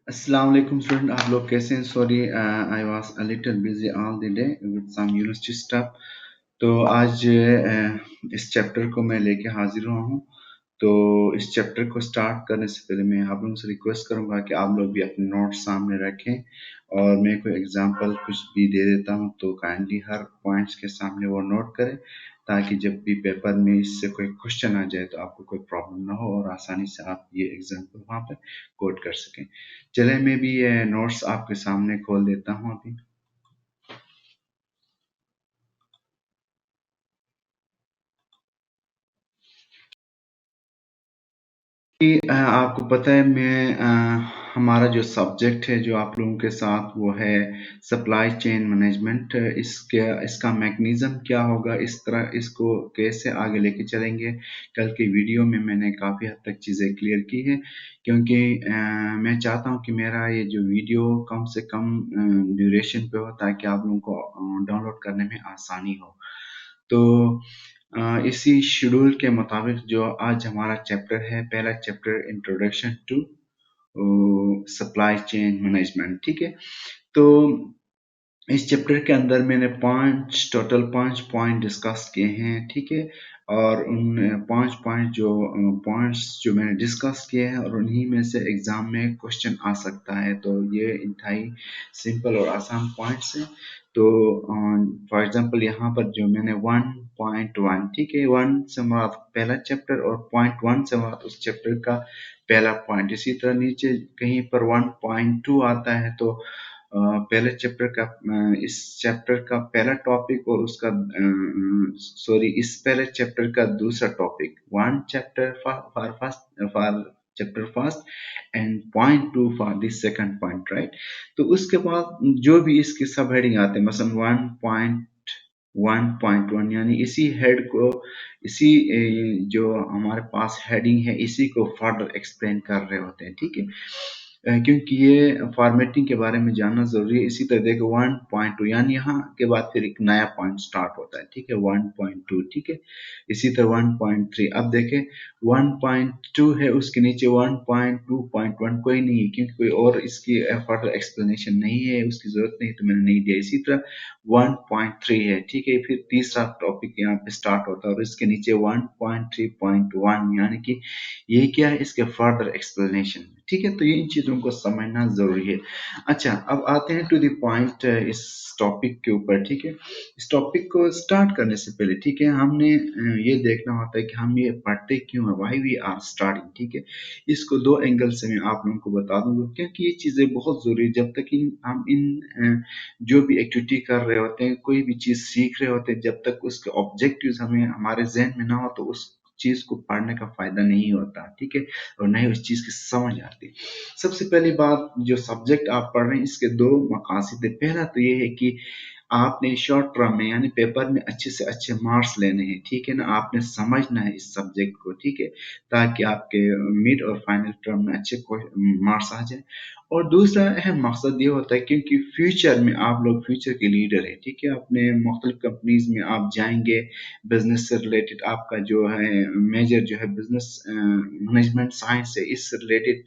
अस्सलाम वालेकुम स्टूडेंट, आप लोग कैसे हैं? Sorry, I was a little busy all the day with some university stuff. तो आज इस चैप्टर को मैं लेके हाजिर हुआ हूँ। तो इस चैप्टर को स्टार्ट करने से पहले मैं आप लोगों से रिक्वेस्ट करूंगा कि आप लोग भी अपने नोट्स सामने रखें, और मैं कोई एग्जांपल कुछ भी दे देता हूँ तो काइंडली हर पॉइंट्स के सामने वो नोट करें, ताकि जब भी पेपर में इससे कोई क्वेश्चन आ जाए तो आपको कोई प्रॉब्लम ना हो और आसानी से आप ये एग्जांपल वहाँ पर कोड कर सकें। चले, मैं भी ये नोट्स आपके सामने खोल देता हूँ अभी। आपको पता है हमारा जो सब्जेक्ट है जो आप लोगों के साथ वो है सप्लाई चेन मैनेजमेंट। इसके इसका मैकेनिज्म क्या होगा, इस तरह इसको कैसे आगे लेके चलेंगे। कल की वीडियो में मैंने काफ़ी हद तक चीज़ें क्लियर की है, क्योंकि मैं चाहता हूँ कि मेरा ये जो वीडियो कम से कम ड्यूरेशन पे हो, ताकि आप लोगों को डाउनलोड करने में आसानी हो। तो इसी शेड्यूल के मुताबिक जो आज हमारा चैप्टर है, पहला chapter introduction to supply chain management, ठीक है। तो इस चैप्टर के अंदर मैंने टोटल पांच पॉइंट डिस्कस किए हैं, ठीक है। और उन पांच पॉइंट्स जो मैंने डिस्कस किए हैं, और उन्हीं में से एग्जाम में क्वेश्चन आ सकता है। तो ये इंतहाई सिंपल और आसान पॉइंट्स हैं। तो फॉर एग्जांपल यहाँ पर जो मैंने 1.1, ठीक है, 1 से मुराद पहला चैप्टर और 0.1 से मुराद उस चैप्टर का पहला पॉइंट। इसी तरह नीचे कहीं पर 1.2 आता है, तो पहले चैप्टर का इस चैप्टर का पहला टॉपिक और उसका सॉरी इस पहले चैप्टर का दूसरा topic, one chapter for first for chapter first and 0.2 for this second point, right. तो उसके बाद जो भी इसके सब हेडिंग आते हैं, मसलन 1.1 यानी इसी हेड को, इसी जो हमारे पास हेडिंग है, इसी को फर्दर एक्सप्लेन कर रहे होते हैं, ठीक है। क्योंकि ये फॉर्मेटिंग के बारे में जानना जरूरी है। इसी तरह देखो 1.2 यानी यहाँ के बाद फिर एक नया पॉइंट स्टार्ट होता है, ठीक है, 1.2, ठीक है। इसी तरह 1.3, अब देखें 1.2 है, उसके नीचे 1.2.1 कोई नहीं है, क्योंकि कोई और इसकी फर्दर एक्सप्लेनेशन नहीं है, उसकी जरूरत नहीं, तो मैंने नहीं दिया। इसी तरह 1.3 है, ठीक है, फिर तीसरा टॉपिक यहाँ पे स्टार्ट होता है, और इसके नीचे 1.3.1 यानी कि ये क्या है, इसके फर्दर एक्सप्लेनेशन, ठीक है। तो ये इन चीजों को समझना जरूरी है। अच्छा, अब आते हैं टू द पॉइंट इस टॉपिक के ऊपर, ठीक है। इस टॉपिक को स्टार्ट करने से पहले, ठीक है, हमने ये देखना होता है कि हम ये पढ़ते क्यों है, व्हाई वी आर स्टार्टिंग, ठीक है। इसको दो एंगल से मैं आप लोगों को बता दूंगा, क्योंकि ये चीजें बहुत जरूरी है। जब तक हम जो भी एक्टिविटी कर रहे होते हैं, कोई भी चीज सीख रहे होते हैं, जब तक उसके ऑब्जेक्टिव्स हमें हमारे जहन में ना हो, तो उस चीज को पढ़ने का फायदा नहीं होता, ठीक है, और न ही उस चीज की समझ आती। सबसे पहली बात, जो सब्जेक्ट आप पढ़ रहे हैं, इसके दो मकासद है। पहला तो ये है कि आपने शॉर्ट टर्म में यानी पेपर में अच्छे से अच्छे मार्क्स लेने हैं, ठीक है ना। आपने समझना है इस सब्जेक्ट को, ठीक है, ताकि आपके मिड और फाइनल टर्म में अच्छे मार्क्स आ जाए। और दूसरा अहम मकसद ये होता है, क्योंकि फ्यूचर में आप लोग फ्यूचर के लीडर हैं, ठीक है। अपने मुख्तलिफ कंपनीज में आप जाएंगे, बिजनेस से रिलेटेड आपका जो है मेजर जो है बिजनेस मैनेजमेंट साइंस है, इससे रिलेटेड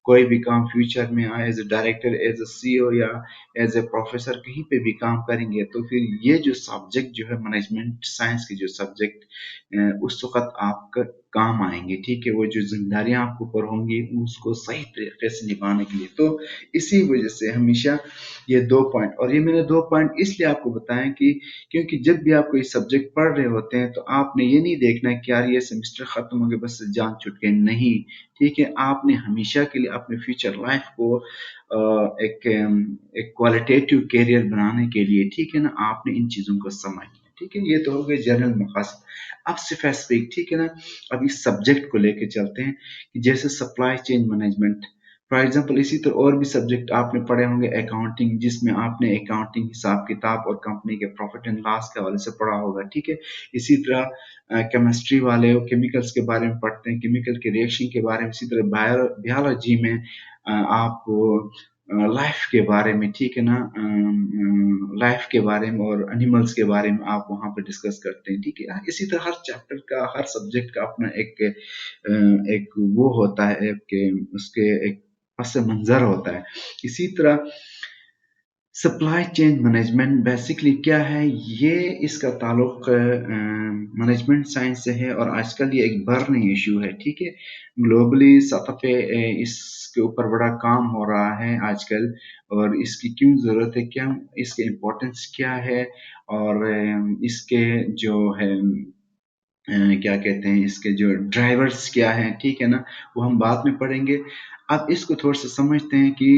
कोई भी काम फ्यूचर में आए, as a director, as a CEO या एज ए प्रोफेसर कहीं पे भी काम करेंगे, तो फिर ये जो सब्जेक्ट जो है मैनेजमेंट साइंस की जो सब्जेक्ट उस वक्त आपका काम आएंगे, ठीक है। वो जो जिम्मेदारियां आपके ऊपर होंगी उसको सही तरीके से निभाने के लिए। तो इसी वजह से हमेशा ये दो पॉइंट, और ये मैंने दो पॉइंट इसलिए आपको बताया कि क्योंकि जब भी आप कोई सब्जेक्ट पढ़ रहे होते हैं, तो आपने ये नहीं देखना है कि यार ये सेमेस्टर खत्म हो गया बस जान छूट गई, नहीं, ठीक है। आपने हमेशा के लिए अपने फ्यूचर लाइफ को एक क्वालिटेटिव कैरियर बनाने के लिए, ठीक है ना, आपने इन चीजों को समझना है, ठीक है। ये तो हो गए जनरल मकासद। अब स्पेसिफिक, ठीक है ना। अब इस सब्जेक्ट को लेके चलते हैं कि जैसे supply chain management, for example इसी तरह और भी सब्जेक्ट आपने पढ़े होंगे, अकाउंटिंग, जिसमें आपने अकाउंटिंग, हिसाब किताब और कंपनी के प्रॉफिट एंड लॉस के हवाले से पढ़ा होगा, ठीक है। इसी तरह केमिस्ट्री वाले केमिकल्स के बारे में पढ़ते हैं, केमिकल के रिएक्शन के बारे में। इसी तरह बायोलॉजी में आपको लाइफ के बारे में, ठीक है ना, लाइफ के बारे में और एनिमल्स के बारे में आप वहाँ पे डिस्कस करते हैं, ठीक है। इसी तरह हर चैप्टर का, हर सब्जेक्ट का अपना एक वो होता है, उसके एक پس منظر ہوتا ہے. اسی طرح سپلائی چین مینجمنٹ بیسکلی کیا ہے، یہ اس کا تعلق مینجمنٹ سائنس سے ہے، اور آج کل یہ ایک برننگ ایشو ہے. ٹھیک ہے، گلوبلی سطح پہ اس کے اوپر بڑا کام ہو رہا ہے آج کل، اور اس کی کیوں ضرورت ہے، کیا اس کے امپورٹنس کیا ہے، اور اس کے جو ہے کیا کہتے ہیں، اس کے جو ڈرائیورز کیا ہیں، ٹھیک ہے نا، وہ ہم بعد میں پڑھیں گے. اب اس کو تھوڑا سا سمجھتے ہیں کہ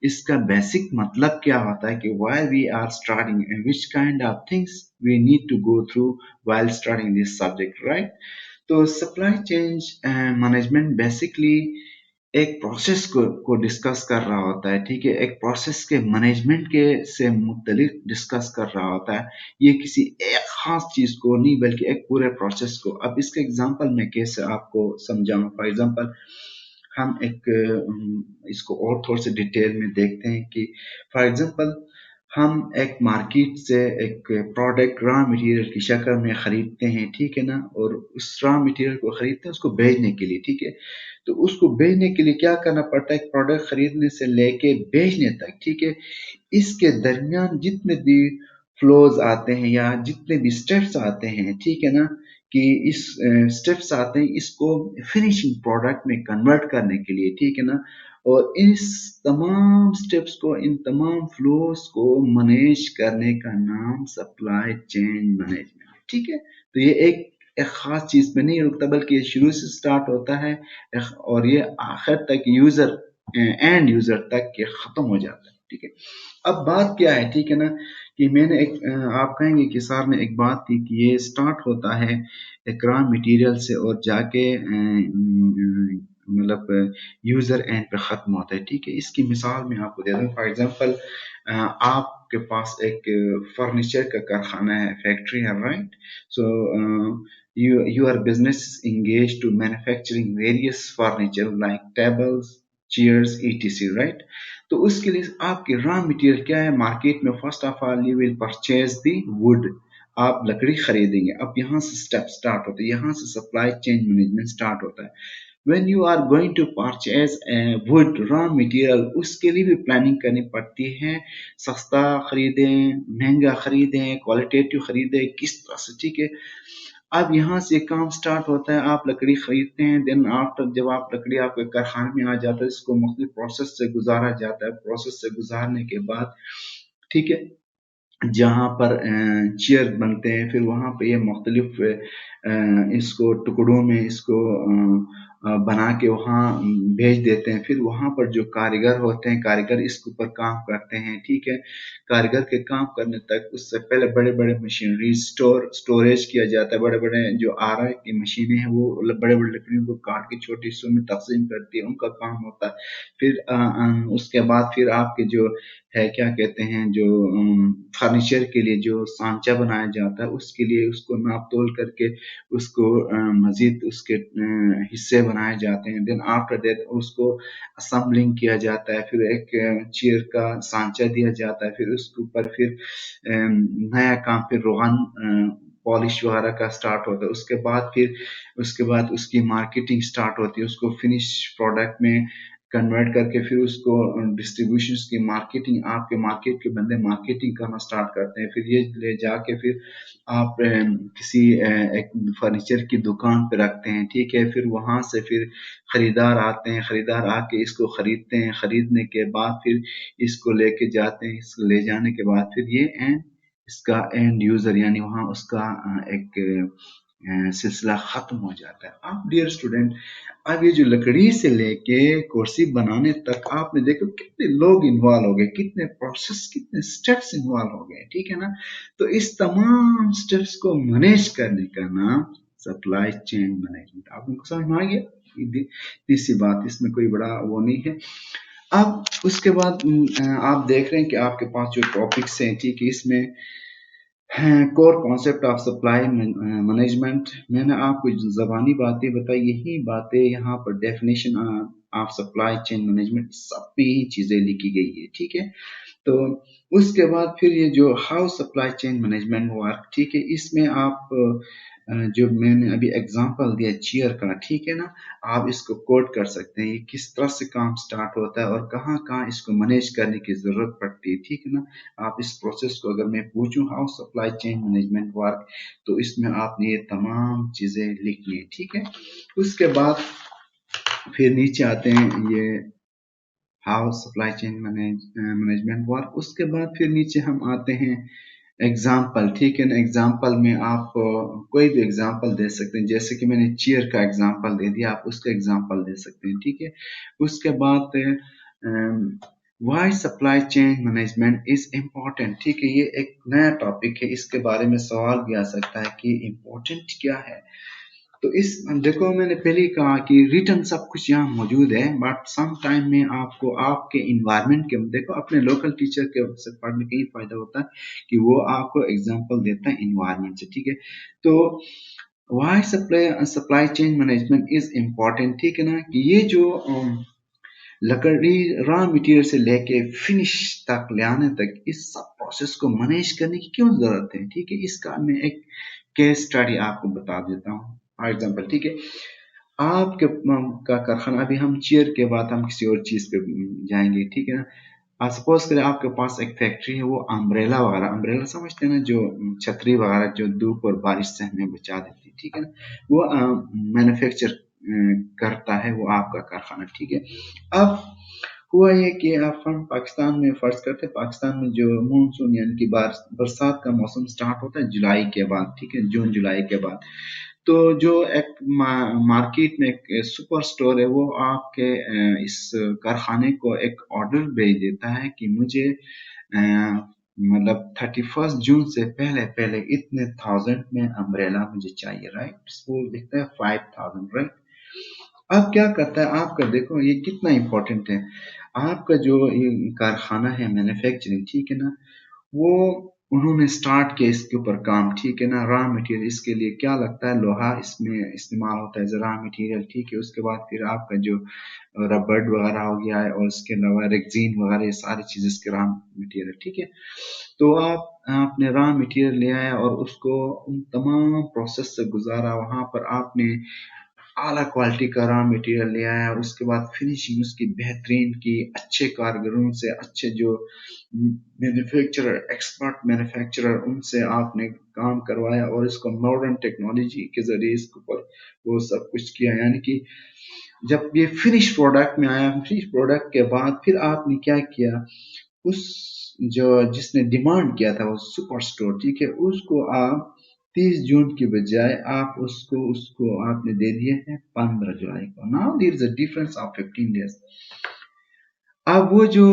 اس کا بیسک مطلب کیا ہوتا ہے، کہ why we are starting and which kind of things we need to go through while starting this subject, right. تو سپلائی چین مینجمنٹ بیسکلی ایک پروسیس کو ڈسکس کر رہا ہوتا ہے. ٹھیک ہے، ایک پروسیس کے مینجمنٹ کے سے متعلق ڈسکس کر رہا ہوتا ہے. یہ کسی ایک خاص چیز کو نہیں، بلکہ ایک پورے پروسیس کو. اب اس کا ایگزامپل میں کیسے آپ کو سمجھاؤں. فار ایگزامپل ہم ایک اس کو اور تھوڑے سے ڈیٹیل میں دیکھتے ہیں کہ فار ایگزامپل ہم ایک مارکیٹ سے ایک پروڈکٹ را مٹیریل کی شکل میں خریدتے ہیں، ٹھیک ہے نا، اور اس را مٹیریل کو خریدتے ہیں اس کو بیچنے کے لیے. ٹھیک ہے، تو اس کو بیچنے کے لیے کیا کرنا پڑتا ہے، ایک پروڈکٹ خریدنے سے لے کے بیچنے تک، ٹھیک ہے، اس کے درمیان جتنے بھی فلوز آتے ہیں یا جتنے بھی سٹیپس آتے ہیں، ٹھیک ہے نا، کہ اس سٹیپس آتے ہیں اس کو فنیشنگ پروڈکٹ میں کنورٹ کرنے کے لیے، ٹھیک ہے نا، اور اس تمام سٹیپس کو، ان تمام فلوز کو مینیج کرنے کا نام سپلائی چین مینجمنٹ. ٹھیک ہے، تو یہ ایک خاص چیز پہ نہیں رکتا، بلکہ یہ شروع سے سٹارٹ ہوتا ہے اور یہ آخر تک یوزر اینڈ یوزر تک یہ ختم ہو جاتا ہے. ٹھیک ہے، اب بات کیا ہے، ٹھیک ہے نا، کہ میں نے ایک آپ کہیں گے کہ سر نے ایک بات کی کہ یہ سٹارٹ ہوتا ہے ایک را مٹیریل سے اور جا کے مطلب یوزر اینڈ پہ ختم ہوتا ہے. ٹھیک ہے، اس کی مثال میں آپ کو دے دوں. فار ایگزامپل آپ کے پاس ایک فرنیچر کا کارخانہ ہے، فیکٹری ہے، right. So your business is engaged to manufacturing various furniture like tables, chairs, etc. right. تو اس کے لیے آپ کے را مٹیریل کیا ہے مارکیٹ میں. First of all you will purchase the would, آپ لکڑی خریدیں گے. اب یہاں سے سٹیپ سٹارٹ ہوتا ہے، یہاں سے سپلائی چین مینجمنٹ سٹارٹ ہوتا ہے. when you are going to purchase wood raw material، اس کے لیے بھی پلاننگ کرنی پڑتی ہے. سستا خریدیں، مہنگا خریدیں، کوالٹیٹیو خریدیں، کس طرح سے. ٹھیک ہے، اب یہاں سے کام سٹارٹ ہوتا ہے، آپ لکڑی خریدتے ہیں. دین آفٹر جب آپ لکڑی آپ کے کارخانے میں آ جاتا ہے، اس کو مختلف پروسیس سے گزارا جاتا ہے. پروسیس سے گزارنے کے بعد، ٹھیک ہے، جہاں پر چیئر بنتے ہیں، پھر وہاں پہ یہ مختلف اس کو ٹکڑوں میں اس کو بنا کے وہاں بھیج دیتے ہیں. پھر وہاں پر جو کاریگر ہوتے ہیں، کاریگر اس کے اوپر کام کرتے ہیں. ٹھیک ہے، کاریگر کے کام کرنے تک اس سے پہلے بڑے بڑے مشینری سٹوریج کیا جاتا ہے. بڑے بڑے جو آرا کی مشینیں ہیں وہ بڑے بڑے لکڑیوں کو کاٹ کے چھوٹے حصوں میں تقسیم کرتی ہے، ان کا کام ہوتا ہے. پھر اس کے بعد پھر آپ کے جو ہے کیا کہتے ہیں، جو فرنیچر کے لیے جو سانچہ بنایا جاتا ہے، اس کے لیے اس کو ناپ تول کر کے اس کو مزید اس کے حصے بنائے جاتے ہیں. دین آفٹر دیٹ اس کو اسمبلنگ کیا جاتا ہے. پھر ایک چیئر کا سانچہ دیا جاتا ہے. پھر اس کے اوپر پھر نیا کام، پھر روغن پالش وغیرہ کا سٹارٹ ہوتا ہے. اس کے بعد اس کی مارکیٹنگ سٹارٹ ہوتی ہے. اس کو فنش پروڈکٹ میں کنورٹ کر کے پھر اس کو ڈسٹریبیوشن کی مارکیٹنگ، آپ کے مارکیٹ کے بندے مارکیٹنگ کرنا سٹارٹ کرتے ہیں. پھر یہ لے جا کے پھر آپ کسی ایک فرنیچر کی دکان پہ رکھتے ہیں. ٹھیک ہے، پھر وہاں سے پھر خریدار آتے ہیں، خریدار آ کے اس کو خریدتے ہیں. خریدنے کے بعد پھر اس کو لے کے جاتے ہیں. اس کو لے جانے کے بعد پھر یہ اس کا اینڈ یوزر یعنی وہاں اس کا ایک سلسلہ ختم ہو جاتا ہے. اب ڈیئر اسٹوڈنٹ، اب یہ جو لکڑی سے لے کے کرسی بنانے تک آپ نے دیکھو کتنے لوگ انوالو ہو گئے، کتنے پروسیس، کتنے سٹیپس انوالو ہو گئے. ٹھیک ہے نا، تو اس تمام سٹیپس کو مینیج کرنے کا نام سپلائی چین مینجمنٹ. آپ کو سمجھ میں آ گیا؟ تیسری بات، اس میں کوئی بڑا وہ نہیں ہے. اب اس کے بعد آپ دیکھ رہے ہیں کہ آپ کے پاس جو ٹاپکس ہیں، ٹھیک ہے، اس میں core concept of supply management. میں نے آپ کو زبانی باتیں بتائی، یہی باتیں یہاں پر definition of supply chain management, सब पे ही चीजें लिखी गई है, ठीक है। तो उसके बाद फिर ये जो how supply chain management work, ठीक है, इसमें आप जो मैंने अभी एग्जांपल दिया चेयर का, ठीक है ना, आप इसको कोड कर सकते हैं, ये किस तरह से काम स्टार्ट होता है और कहाँ कहाँ इसको मैनेज करने की जरूरत पड़ती है, ठीक है ना। आप इस प्रोसेस को अगर मैं पूछूं how supply chain management work, तो इसमें आपने ये तमाम चीजें लिखनी है, ठीक है। उसके बाद फिर नीचे आते हैं ये how supply chain management work. उसके बाद फिर नीचे हम आते हैं एग्जाम्पल, ठीक है ना। एग्जाम्पल में आप कोई भी एग्जाम्पल दे सकते हैं, जैसे कि मैंने चेयर का एग्जाम्पल दे दिया, आप उसका एग्जाम्पल दे सकते हैं, ठीक है। उसके बाद why supply chain management is important, ठीक है, ये एक नया टॉपिक है, इसके बारे में सवाल भी आ सकता है कि इम्पोर्टेंट क्या है। तो इस देखो मैंने पहले ही कहा कि रिटर्न सब कुछ यहाँ मौजूद है, बट सम टाइम में आपको आपके इन्वायरमेंट के, देखो अपने लोकल टीचर के से पढ़ने का ही फायदा होता है कि वो आपको एग्जांपल देता है इन्वायरमेंट से, ठीक है। तो why supply supply chain management is important, ठीक है ना, कि ये जो लकड़ी रॉ मटेरियल से लेके फिनिश तक ले आने तक इस सब प्रोसेस को मैनेज करने की क्यों जरूरत है, ठीक है। इसका मैं एक केस स्टडी आपको बता देता हूँ, फॉर एग्जाम्पल, ठीक है। आपके का कारखाना, अभी हम चेयर के बाद हम किसी और चीज पे जाएंगे, ठीक है ना। सपोज करें आपके पास एक फैक्ट्री है, वो अम्ब्रेला वगैरह, अम्ब्रेला समझते हैं ना, जो छतरी वगैरह जो धूप और बारिश से हमें बचा देती है, ठीक है ना, वो मैन्युफैक्चर करता है वो आपका कारखाना, ठीक है। अब हुआ ये कि हम पाकिस्तान में फर्ज करते हैं, पाकिस्तान में जो मानसून यानी कि बरसात का मौसम स्टार्ट होता है जुलाई के बाद, ठीक है, जून जुलाई के बाद। तो जो एक मार्केट में एक सुपर स्टोर है, वो आपके इस कारखाने को एक ऑर्डर भेज देता है कि मुझे मतलब 31 जून से पहले पहले इतने थाउजेंड में अम्ब्रेला मुझे चाहिए, राइट। वो लिखता है 5000, राइट। अब क्या करता है आपका, देखो ये कितना इंपॉर्टेंट है, आपका जो ये कारखाना है मैन्युफैक्चरिंग, ठीक है ना, वो उन्होंने स्टार्ट किया इसके ऊपर काम, ठीक है ना। रॉ मटेरियल इसके लिए क्या लगता है, लोहा इसमें इस्तेमाल होता है एज रॉ मटेरियल, ठीक है। उसके बाद फिर आपका जो रबड़ वगैरह हो गया है और उसके अलावा रेक्सीन वगैरह, ये सारी चीजें इसके रॉ मटेरियल, ठीक है। तो आपने रॉ मटेरियल ले आया और उसको उन तमाम प्रोसेस से गुजारा, वहां पर आपने आला क्वालिटी का रॉ मटेरियल ले आया, उसके बाद फिनिशिंग उसकी बेहतरीन की, अच्छे कारीगरों से, अच्छे जो मैन्युफैक्चरर, एक्सपर्ट मैन्युफैक्चरर, उनसे आपने काम करवाया और इसको मॉडर्न टेक्नोलॉजी के जरिए इसके ऊपर वो सब कुछ किया। यानी कि जब ये फिनिश प्रोडक्ट में आया, फिनिश प्रोडक्ट के बाद फिर आपने क्या किया, उस जो जिसने डिमांड किया था वो सुपर स्टोर, ठीक है, उसको आप 30 जून की बजाय आप उसको उसको आपने दे दिए हैं 15 जुलाई को। Now there is a difference of 15 days. अब वो जो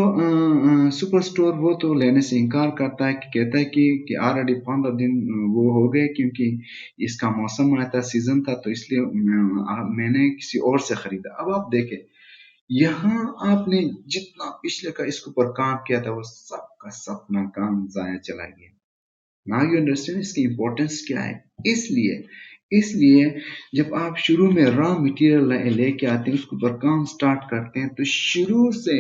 सुपर स्टोर वो तो लेने से इनकार करता है, कि कहता है कि ऑलरेडी 15 दिन वो हो गए, क्योंकि इसका मौसम आया था, सीजन था, तो इसलिए मैंने किसी और से खरीदा। अब आप देखें, यहाँ आपने जितना पिछले का इसके ऊपर काम किया था वो सब का सब नाकाम जाया चला गया। नाउ यू अंडरस्टैंड इसकी इंपॉर्टेंस क्या है। इसलिए इसलिए जब आप शुरू में रॉ मटेरियल लेके आते हैं, उसके ऊपर काम स्टार्ट करते हैं, तो शुरू से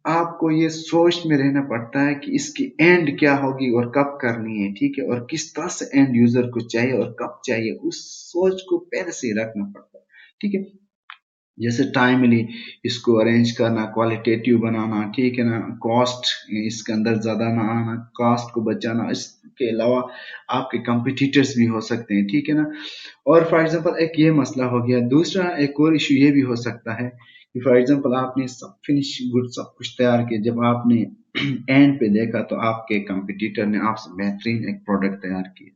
आपको ये सोच में रहना पड़ता है कि इसकी एंड क्या होगी और कब करनी है, ठीक है, और किस तरह से एंड यूजर को चाहिए और कब चाहिए, उस सोच को पहले से ही रखना पड़ता है, ठीक है। जैसे टाइमली इसको अरेंज करना, क्वालिटेटिव बनाना, ठीक है ना, कॉस्ट इसके अंदर ज्यादा ना आना, कॉस्ट को बचाना। इसके अलावा आपके कंपिटिटर्स भी हो सकते हैं, ठीक है ना। और फॉर एग्जांपल एक ये मसला हो गया, दूसरा एक और इशू ये भी हो सकता है कि फॉर एग्जांपल आपने सब फिनिश गुड सब कुछ तैयार किया, जब आपने एंड पे देखा तो आपके कंपिटिटर ने आपसे बेहतरीन एक प्रोडक्ट तैयार किया,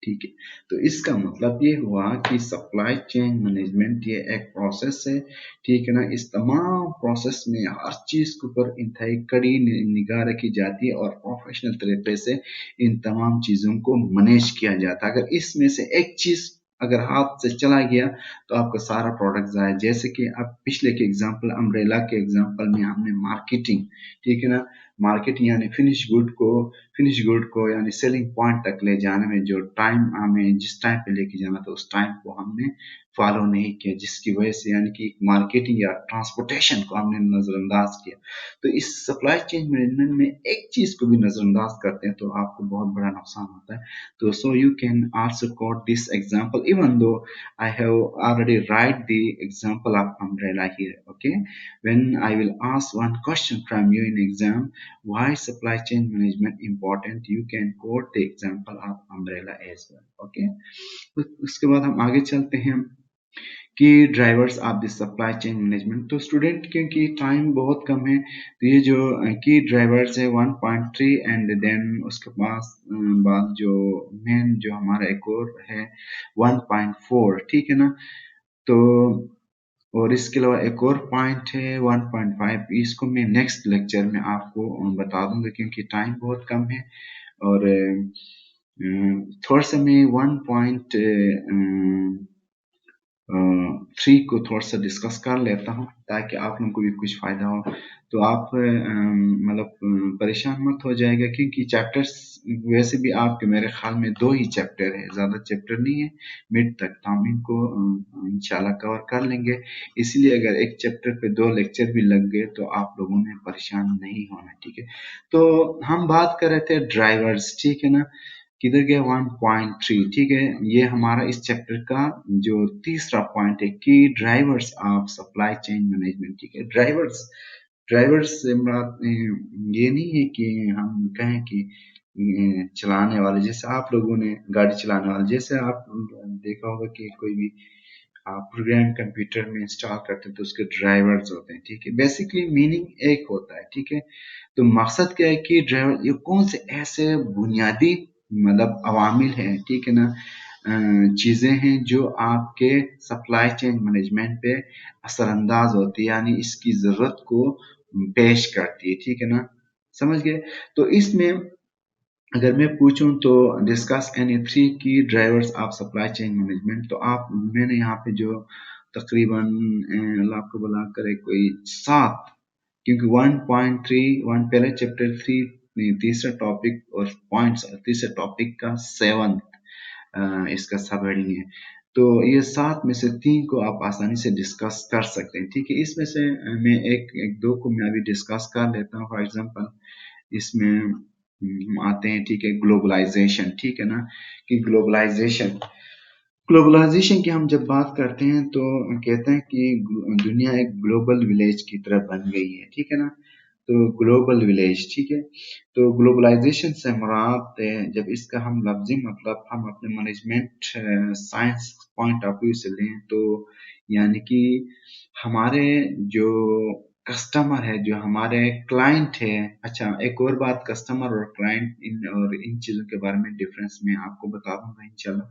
ठीक है। तो इसका मतलब ये हुआ कि सप्लाई चेन मैनेजमेंट ये एक प्रोसेस है, ठीक है ना। इस तमाम प्रोसेस में हर चीज के ऊपर इंतहाई कड़ी निगाह रखी जाती है और प्रोफेशनल तरीके से इन तमाम चीजों को मैनेज किया जाता है। अगर इसमें से एक चीज अगर हाथ से चला गया तो आपका सारा प्रोडक्ट जाए। जैसे कि आप पिछले के एग्जांपल अम्ब्रेला के एग्जांपल में हमने मार्केटिंग, ठीक है ना, मार्केटिंग यानी फिनिश गुड को यानी सेलिंग पॉइंट तक ले जाने में जो टाइम हमें जिस टाइम पे लेके जाना था उस टाइम को हमने फॉलो नहीं किया, जिसकी वजह से यानी कि मार्केटिंग या ट्रांसपोर्टेशन को हमने नजरअंदाज किया। तो इस सप्लाई चेन मैनेजमेंट में एक चीज को भी नजरअंदाज करते हैं तो आपको बहुत बड़ा नुकसान होता है। तो so you can also quote this example even though I have already write the example of umbrella here. Okay, when I will ask one question from you in exam, why supply chain management important, you can quote the example of umbrella as well. Okay, तो उसके बाद हम आगे चलते हैं की drivers of the supply chain management. तो student क्योंकि टाइम बहुत कम है तो ये जो की ड्राइवर्स है 1.3 एंड देन उसके पास बाद जो मेन जो हमारा एक और है 1.4, ठीक है ना। तो और इसके अलावा एक और पॉइंट है 1.5, इसको मैं नेक्स्ट लेक्चर में आपको बता दूंगा क्योंकि टाइम बहुत कम है। और थोड़ा सा मैं 1.3 को थोड़ा सा डिस्कस कर लेता हूँ ताकि आप लोगों को भी कुछ फायदा हो। तो आप मतलब परेशान मत हो जाएगा क्योंकि चैप्टर्स वैसे भी आपके मेरे ख्याल में 2 ही चैप्टर है, ज़्यादा चैप्टर नहीं है मिड तक, तो हम इनको इंशाल्लाह कवर कर लेंगे। इसलिए अगर एक चैप्टर पे 2 लेक्चर भी लग गए तो आप लोगों ने परेशान नहीं होना, ठीक है। तो हम बात कर रहे थे ड्राइवर्स, ठीक है ना। किधर गया 1.3, ठीक है। ये हमारा इस चैप्टर का जो तीसरा पॉइंट है कि drivers of supply chain management, ठीक है। ड्राइवर्स से मुराद ये नहीं है कि हम कहें कि चलाने वाले, जैसे आप लोगों ने गाड़ी चलाने वाले, जैसे आप देखा होगा कि कोई भी आप प्रोग्राम कंप्यूटर में इंस्टॉल करते हैं तो उसके ड्राइवर्स होते हैं, ठीक है। बेसिकली मीनिंग एक होता है, ठीक है। तो मकसद क्या है कि ड्राइवर ये कौन से ऐसे बुनियादी मतलब अवामिल हैं, ठीक है ना, चीजें हैं जो आपके सप्लाई चेन मैनेजमेंट पे असरअंदाज होती है यानी इसकी जरूरत को पेश करती है, ठीक है ना। समझ गए। तो इसमें अगर मैं पूछूं तो डिस्कस एनी 3 की drivers of supply chain management, तो आप मैंने यहाँ पे जो तकरीबन अल्लाह आपको बुला करे कोई 7, क्योंकि 1.3 वन पहले चैप्टर 3 तीसरा टॉपिक और पॉइंट्स तीसरे टॉपिक का 7 इसका सब हेडिंग है। तो ये 7 में से 3 को आप आसानी से डिस्कस कर सकते हैं, ठीक है। इसमें से मैं एक दो को मैं अभी डिस्कस कर लेता हूँ। फॉर एग्जांपल इसमें हम आते हैं, ठीक है, ग्लोबलाइजेशन, ठीक है ना। कि ग्लोबलाइजेशन की हम जब बात करते हैं तो कहते हैं कि दुनिया एक ग्लोबल विलेज की तरह बन गई है, ठीक है ना। तो ग्लोबल विलेज, ठीक है। तो ग्लोबलाइजेशन से मुराद जब इसका हम लफ्जी मतलब हम अपने management science point of view से लें तो यानी कि हमारे जो कस्टमर है, जो हमारे क्लाइंट है। अच्छा, एक और बात, कस्टमर और क्लाइंट इन चीज़ों के बारे में डिफरेंस मैं आपको बता दूंगा इंशाल्लाह।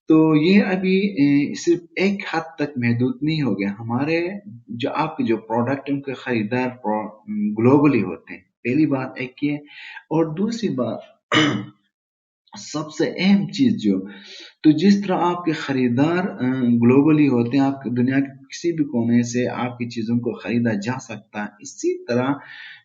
तो ये अभी सिर्फ एक हद तक महदूद नहीं हो गया। हमारे जो आपके जो प्रोडक्ट उनके खरीदार ग्लोबली होते हैं, पहली बात एक ये। और दूसरी बात सबसे अहम चीज जो, तो जिस तरह आपके खरीदार ग्लोबली होते हैं, आपके दुनिया के किसी भी कोने से आपकी चीजों को खरीदा जा सकता है, इसी तरह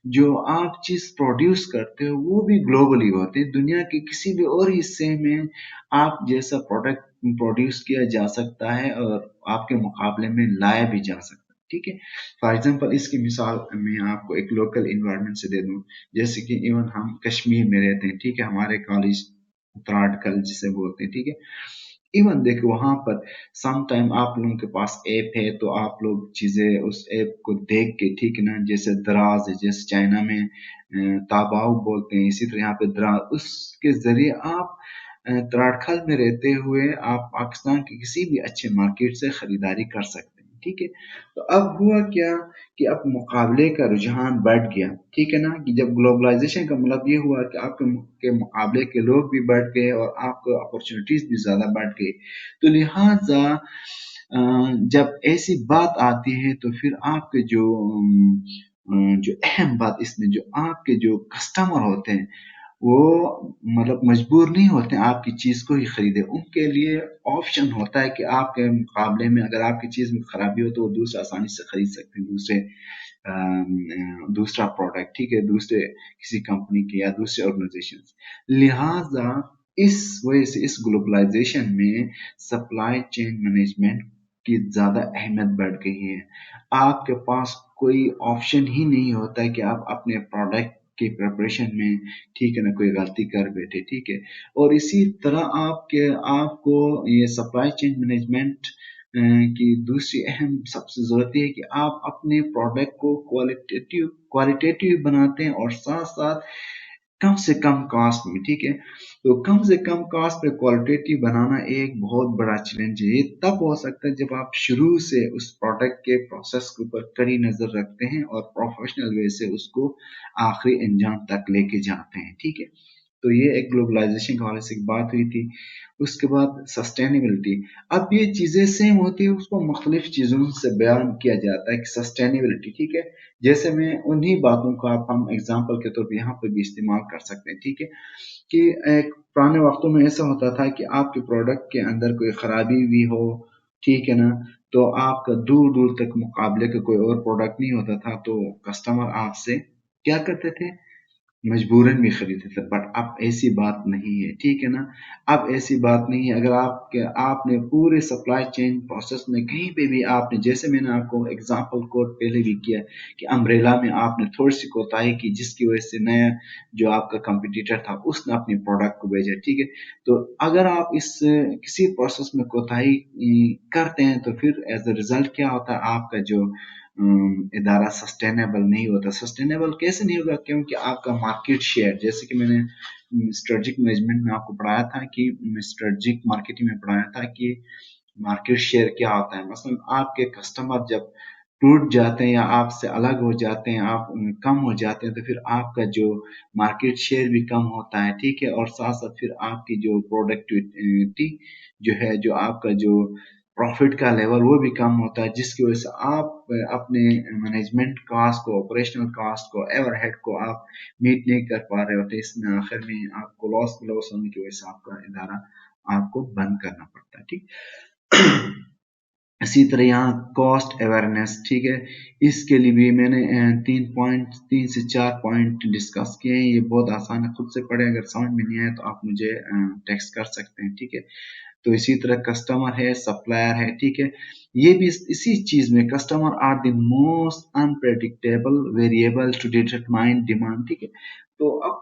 जो आप चीज प्रोड्यूस करते हो वो भी ग्लोबली होते हैं। दुनिया के किसी भी और हिस्से में आप जैसा प्रोडक्ट प्रोड्यूस किया जा सकता है और आपके मुकाबले में लाया भी जा सकता है, ठीक है। फॉर एग्जाम्पल इसकी मिसाल मैं आपको एक लोकल इन्वायरमेंट से दे दूं। जैसे कि इवन हम कश्मीर में रहते हैं, ठीक है, हमारे कॉलेज उत्तराखंड जिसे बोलते हैं, ठीक है। इवन देखो वहां पर सम टाइम आप लोगों के पास ऐप है तो आप लोग चीजें उस ऐप को देख के, ठीक है ना, जैसे दराज है, जैसे चाइना में ताबाऊ बोलते हैं, इसी तरह यहाँ पे दराज, उसके जरिए आप उत्तराखंड में रहते हुए आप पाकिस्तान के किसी भी अच्छे मार्केट से खरीदारी कर सकते हैं, ठीक है। तो अब हुआ क्या कि अब मुकाबले का रुझान बढ़ गया, ठीक है ना। कि जब ग्लोबलाइजेशन का मतलब ये हुआ कि आपके के मुकाबले के लोग भी बढ़ गए और आपको अपॉर्चुनिटीज भी ज्यादा बढ़ गई। तो लिहाजा जब ऐसी बात आती है तो फिर आपके जो अहम बात इसमें जो आपके जो कस्टमर होते हैं وہ मतलब मजबूर नहीं होते हैं आपकी चीज़ को ही खरीदें। उनके लिए ऑप्शन होता है कि आपके मुकाबले में अगर आपकी चीज़ में खराबी हो तो वो दूसरा आसानी से खरीद सकते हैं, दूसरा प्रोडक्ट, ठीक है, दूसरे किसी कंपनी के या दूसरे ऑर्गेनाइजेशन से। लिहाजा इस वजह से इस ग्लोबलाइजेशन में सप्लाई चेन मैनेजमेंट की ज़्यादा अहमियत बढ़ गई है। आपके पास कोई ऑप्शन ही नहीं होता है कि आप अपने प्रोडक्ट की प्रिपरेशन में, ठीक है ना, कोई गलती कर बैठे, ठीक है। और इसी तरह आपको ये सप्लाई चेन मैनेजमेंट की दूसरी अहम सबसे ज़रूरत ये है कि आप अपने प्रोडक्ट को क्वालिटेटिव बनाते हैं और साथ-साथ कम से कम कॉस्ट में, ठीक है। तो कम से कम कॉस्ट पे क्वालिटेटिव बनाना एक बहुत बड़ा चैलेंज है। ये तब हो सकता है जब आप शुरू से उस प्रोडक्ट के प्रोसेस के ऊपर कड़ी नज़र रखते हैं और प्रोफेशनल वे से उसको आखिरी अंजाम तक लेके जाते हैं, ठीक है। तो ये एक ग्लोबलाइजेशन के हवाले से एक बात हुई थी। उसके बाद सस्टेनेबिलिटी, अब ये चीज़ें सेम होती है, उसको मुख्तलिफ चीज़ों से बयान किया जाता है कि सस्टेनेबिलिटी, ठीक है। जैसे मैं उन्हीं बातों को आप हम एग्जांपल के तौर पे यहाँ पे भी इस्तेमाल कर सकते हैं, ठीक है। कि एक पुराने वक्तों में ऐसा होता था कि आपके प्रोडक्ट के अंदर कोई खराबी भी हो, ठीक है ना, तो आपका दूर दूर तक मुकाबले का कोई और प्रोडक्ट नहीं होता था, तो कस्टमर आपसे क्या करते थे, मजबूरन भी खरीदते थे। बट अब ऐसी बात नहीं है, ठीक है ना। अब ऐसी बात नहीं है। अगर आपने पूरे सप्लाई चेन प्रोसेस में कहीं पे भी आपने, जैसे मैंने आपको एग्जांपल कोट पहले भी किया कि अम्ब्रेला में आपने थोड़ी सी कोताही की जिसकी वजह से नया जो आपका कंपटीटर था उसने अपने प्रोडक्ट को भेजा, ठीक है। तो अगर आप इस किसी प्रोसेस में कोताही करते हैं तो फिर एज अ रिजल्ट क्या होता है, आपका जो इदारा सस्टेनेबल नहीं होता। सस्टेनेबल कैसे नहीं होगा, क्योंकि आपका मार्केट शेयर, जैसे कि मैंने स्ट्रेटजिक मैनेजमेंट में आपको पढ़ाया था कि स्ट्रेटजिक मार्केटिंग में पढ़ाया था कि मार्केट शेयर क्या होता है। मसलन आपके कस्टमर जब टूट जाते हैं या आपसे अलग हो जाते हैं, आप कम हो जाते हैं, तो फिर आपका जो मार्केट शेयर भी कम होता है, ठीक है। और साथ साथ फिर आपकी जो प्रोडक्टिविटी जो है, जो आपका जो प्रॉफिट का लेवल वो भी कम होता है, जिसकी वजह से आप अपने मैनेजमेंट कॉस्ट को, ऑपरेशनल कॉस्ट को, ओवरहेड को आप मीट नहीं कर पा रहे होते। इसमें आखिर में आपको लॉस होने की वजह से आपका इदारा आपको बंद करना पड़ता है, ठीक। इसी तरह यहाँ कॉस्ट अवेयरनेस, ठीक है। इसके लिए भी मैंने 3 से 4 पॉइंट डिस्कस किए हैं। ये बहुत आसान है, खुद से पढ़े, अगर समझ में नहीं आए तो आप मुझे टेक्स्ट कर सकते हैं, ठीक है। तो इसी तरह कस्टमर है, सप्लायर है, ठीक है। ये भी इसी चीज में customer are the most unpredictable variable to determine demand, ठीक है। तो अब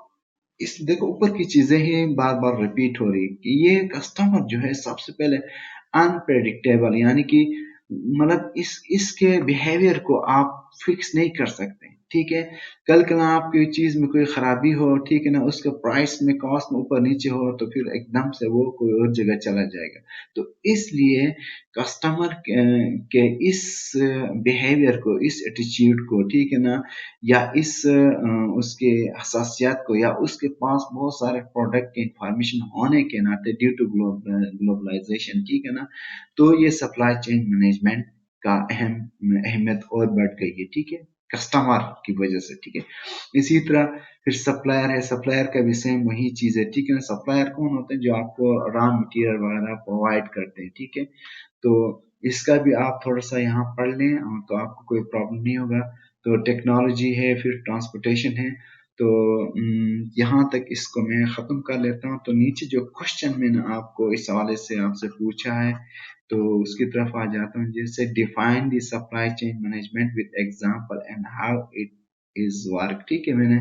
इस देखो ऊपर की चीजें ही बार बार रिपीट हो रही है कि ये कस्टमर जो है सबसे पहले अनप्रेडिक्टेबल, यानी कि मतलब इसके बिहेवियर को आप फिक्स नहीं कर सकते, ठीक है। कल कल आपकी चीज में कोई खराबी हो, ठीक है ना, उसके प्राइस में, कॉस्ट में ऊपर नीचे हो, तो फिर एकदम से वो कोई और जगह चला जाएगा। तो इसलिए कस्टमर के इस बिहेवियर को, इस एटीट्यूड को, ठीक है ना, या इस उसके हसासियत को, या उसके पास बहुत सारे प्रोडक्ट की इंफॉर्मेशन होने के नाते ड्यू टू ग्लोबलाइजेशन, ठीक है ना, तो ये सप्लाई चेन मैनेजमेंट का अहमियत और बढ़ गई है, ठीक है, कस्टमर की वजह से, ठीक है। इसी तरह फिर सप्लायर है, सप्लायर का भी सेम वही चीज है, ठीक है ना। सप्लायर कौन होते हैं, जो आपको रॉ मटेरियल वगैरह प्रोवाइड करते हैं, ठीक है। तो इसका भी आप थोड़ा सा यहाँ पढ़ लें तो आपको कोई प्रॉब्लम नहीं होगा। तो टेक्नोलॉजी है, फिर ट्रांसपोर्टेशन है। तो यहाँ तक इसको मैं ख़त्म कर लेता हूँ। तो नीचे जो क्वेश्चन मैंने आपको इस हवाले से आपसे पूछा है, तो उसकी तरफ आ जाता हूँ। जैसे define the supply chain management with example and how it is work, ठीक है। मैंने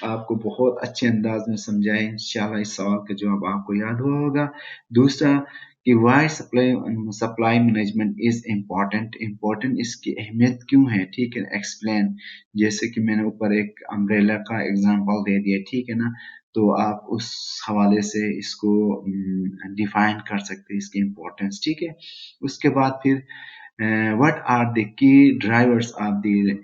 आपको बहुत अच्छे अंदाज में समझाया, इंशाल्लाह इस सवाल का जवाब आपको याद हुआ होगा। दूसरा कि why supply management is important, important इसकी अहमियत क्यों है, ठीक है, एक्सप्लेन। जैसे कि मैंने ऊपर एक अम्ब्रेला का एग्जांपल दे दिया, ठीक है ना, तो आप उस हवाले से इसको डिफाइन कर सकते हैं, इसकी इम्पोर्टेंस, ठीक है। उसके बाद फिर what are the key drivers of the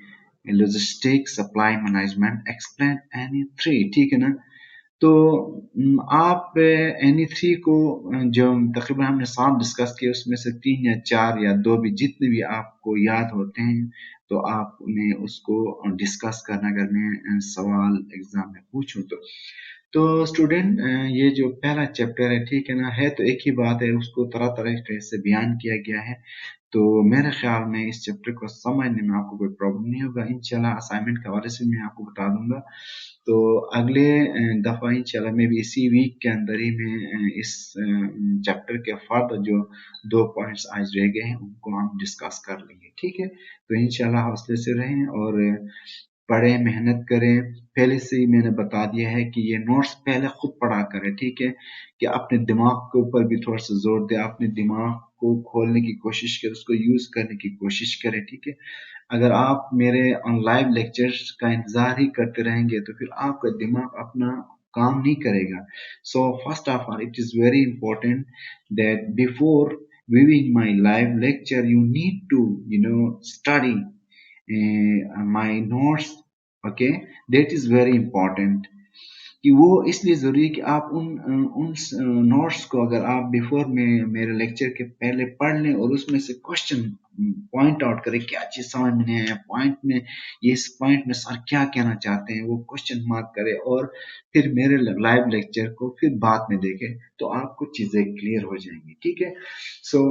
logistic supply management, explain any three, ठीक है ना। तो आप एनी थ्री को जो तकरीबन हमने 7 डिस्कस किए उसमें से 3 या 4 या 2 भी, जितने भी आपको याद होते हैं, تو آپ نے اس کو ڈسکس کرنا اگر میں سوال ایگزام میں پوچھوں تو اسٹوڈنٹ یہ جو پہلا چیپٹر ہے ٹھیک ہے نا ہے تو ایک ہی بات ہے اس کو طرح طرح سے بیان کیا گیا ہے تو میرے خیال میں اس چیپٹر کو سمجھنے میں آپ کو کوئی پرابلم نہیں ہوگا انشاءاللہ اسائنمنٹ کے حوالے سے میں آپ کو بتا دوں گا تو اگلے دفعہ انشاءاللہ میں بھی اسی ویک کے اندر ہی میں اس چیپٹر کے فرد جو 2 پوائنٹس آج رہ گئے ہیں ان کو ہم ڈسکس کر لیں گے ٹھیک ہے تو انشاءاللہ حوصلے سے رہیں اور پڑھیں محنت کریں پہلے سے ہی میں نے بتا دیا ہے کہ یہ نوٹس پہلے خود پڑھا کریں ٹھیک ہے کہ اپنے دماغ کے اوپر بھی تھوڑا سا زور دے اپنے دماغ کو کھولنے کی کوشش کریں اس کو یوز کرنے کی کوشش کریں ٹھیک ہے اگر آپ میرے آن لائیو لیکچرز کا انتظار ہی کرتے رہیں گے تو پھر آپ کا دماغ اپنا کام نہیں کرے گا so first of all it is very important that before viewing my live lecture you need to study my notes okay that is very important کہ وہ اس لیے ضروری ہے کہ آپ ان نوٹس کو اگر آپ بیفور میں میرے لیکچر کے پہلے پڑھ لیں اور اس میں سے کوشچن پوائنٹ آؤٹ کریں کیا چیز سمجھ میں نہیں آیا پوائنٹ میں یہ اس پوائنٹ میں سر کیا کہنا چاہتے ہیں وہ کوشچن مارک کرے اور پھر میرے لائیو لیکچر کو پھر بعد میں دیکھیں تو آپ کو چیزیں کلیئر ہو جائیں گی ٹھیک ہے سو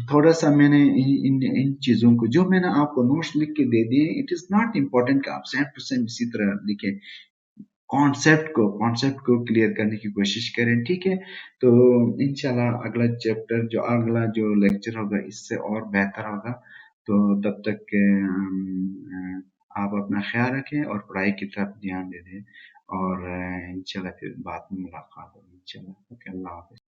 تھوڑا سا میں نے ان چیزوں کو جو میں نے آپ کو نوٹس لکھ کے دے دیے اٹ از ناٹ امپورٹنٹ کہ آپ 100% اسی طرح لکھیں کانسیپٹ کو کلیئر کرنے کی کوشش کریں ٹھیک ہے تو انشاءاللہ اگلا چیپٹر جو اگلا جو لیکچر ہوگا اس سے اور بہتر ہوگا تو تب تک آپ اپنا خیال رکھیں اور پڑھائی کی طرف دھیان دے دیں اور انشاءاللہ پھر بعد میں ملاقات ہوگی انشاءاللہ اوکے اللہ حافظ